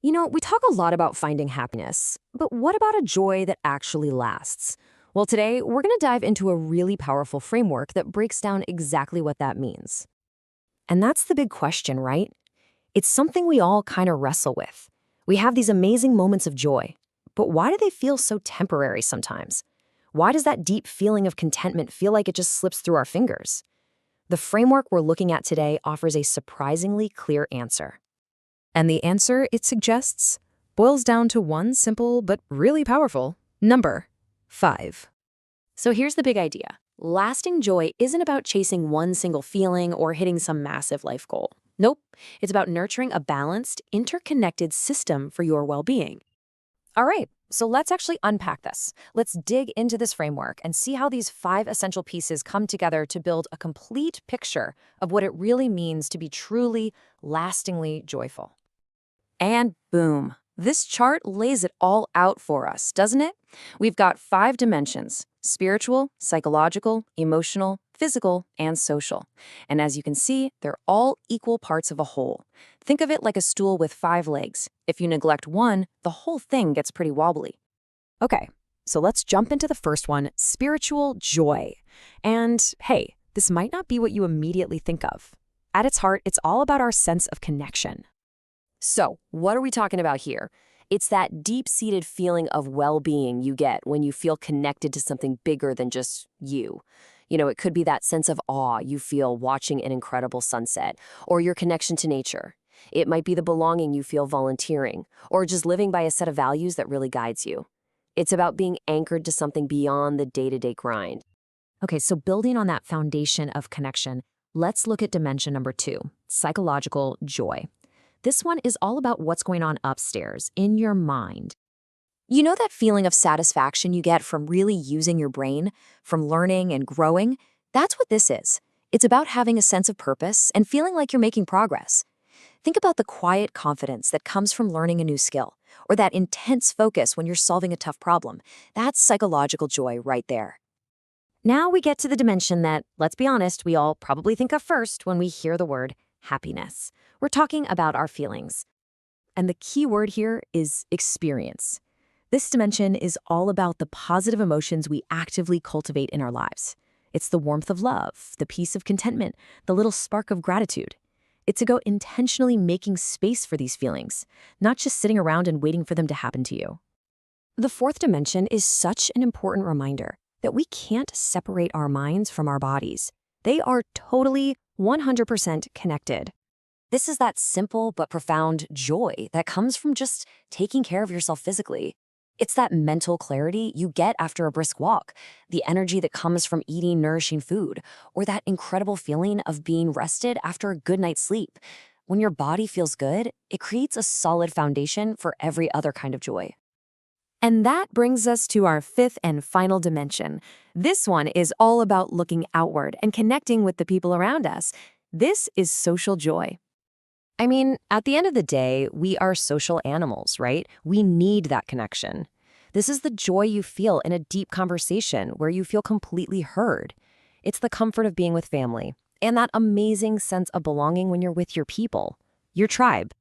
We talk a lot about finding happiness, but what about a joy that actually lasts? Well, today we're going to dive into a really powerful framework that breaks down exactly what that means. And that's the big question, right? It's something we all kind of wrestle with. We have these amazing moments of joy, but why do they feel so temporary sometimes? Why does that deep feeling of contentment feel like it just slips through our fingers? The framework we're looking at today offers a surprisingly clear answer. And the answer it suggests boils down to one simple but really powerful number: 5. So here's the big idea. Lasting joy isn't about chasing one single feeling or hitting some massive life goal. Nope, it's about nurturing a balanced, interconnected system for your well-being. All right, so let's actually unpack this. Let's dig into this framework and see how these 5 essential pieces come together to build a complete picture of what it really means to be truly, lastingly joyful. And boom, this chart lays it all out for us, doesn't it? We've got 5 dimensions: spiritual, psychological, emotional, physical, and social. And as you can see, they're all equal parts of a whole. Think of it like a stool with 5 legs. If you neglect one, the whole thing gets pretty wobbly. Okay, so let's jump into the first one: spiritual joy. And hey, this might not be what you immediately think of. At its heart, it's all about our sense of connection. So, what are we talking about here? It's that deep-seated feeling of well-being you get when you feel connected to something bigger than just you. It could be that sense of awe you feel watching an incredible sunset, or your connection to nature. It might be the belonging you feel volunteering, or just living by a set of values that really guides you. It's about being anchored to something beyond the day-to-day grind. Okay, so building on that foundation of connection, let's look at dimension number 2, psychological joy. This one is all about what's going on upstairs, in your mind. You know that feeling of satisfaction you get from really using your brain, from learning and growing? That's what this is. It's about having a sense of purpose and feeling like you're making progress. Think about the quiet confidence that comes from learning a new skill, or that intense focus when you're solving a tough problem. That's psychological joy right there. Now we get to the dimension that, let's be honest, we all probably think of first when we hear the word happiness. We're talking about our feelings. And the key word here is experience. This dimension is all about the positive emotions we actively cultivate in our lives. It's the warmth of love, the peace of contentment, the little spark of gratitude. It's about intentionally making space for these feelings, not just sitting around and waiting for them to happen to you. The fourth dimension is such an important reminder that we can't separate our minds from our bodies. They are totally 100% connected. This is that simple but profound joy that comes from just taking care of yourself physically. It's that mental clarity you get after a brisk walk, the energy that comes from eating nourishing food, or that incredible feeling of being rested after a good night's sleep. When your body feels good, it creates a solid foundation for every other kind of joy. And that brings us to our 5th and final dimension. This one is all about looking outward and connecting with the people around us. This is social joy. I mean, at the end of the day, we are social animals, right? We need that connection. This is the joy you feel in a deep conversation where you feel completely heard. It's the comfort of being with family and that amazing sense of belonging when you're with your people, your tribe.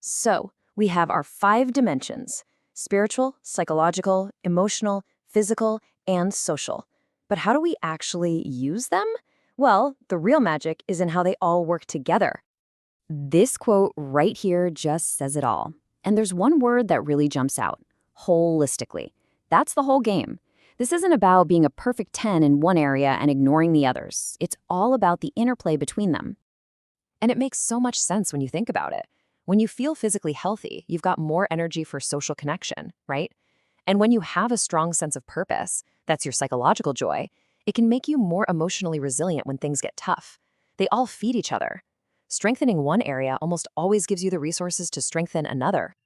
So, we have our 5 dimensions: spiritual, psychological, emotional, physical, and social. But how do we actually use them? Well, the real magic is in how they all work together. This quote right here just says it all. And there's one word that really jumps out: holistically. That's the whole game. This isn't about being a perfect 10 in one area and ignoring the others. It's all about the interplay between them. And it makes so much sense when you think about it. When you feel physically healthy, you've got more energy for social connection, right? And when you have a strong sense of purpose, that's your psychological joy, it can make you more emotionally resilient when things get tough. They all feed each other. Strengthening one area almost always gives you the resources to strengthen another.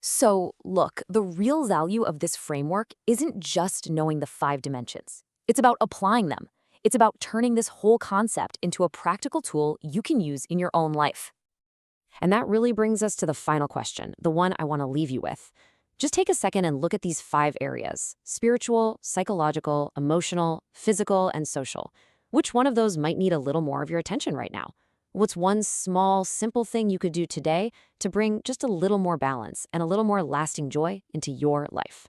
So, look, the real value of this framework isn't just knowing the 5 dimensions. It's about applying them. It's about turning this whole concept into a practical tool you can use in your own life. And that really brings us to the final question, the one I want to leave you with. Just take a second and look at these 5 areas: spiritual, psychological, emotional, physical, and social. Which one of those might need a little more of your attention right now? What's one small, simple thing you could do today to bring just a little more balance and a little more lasting joy into your life?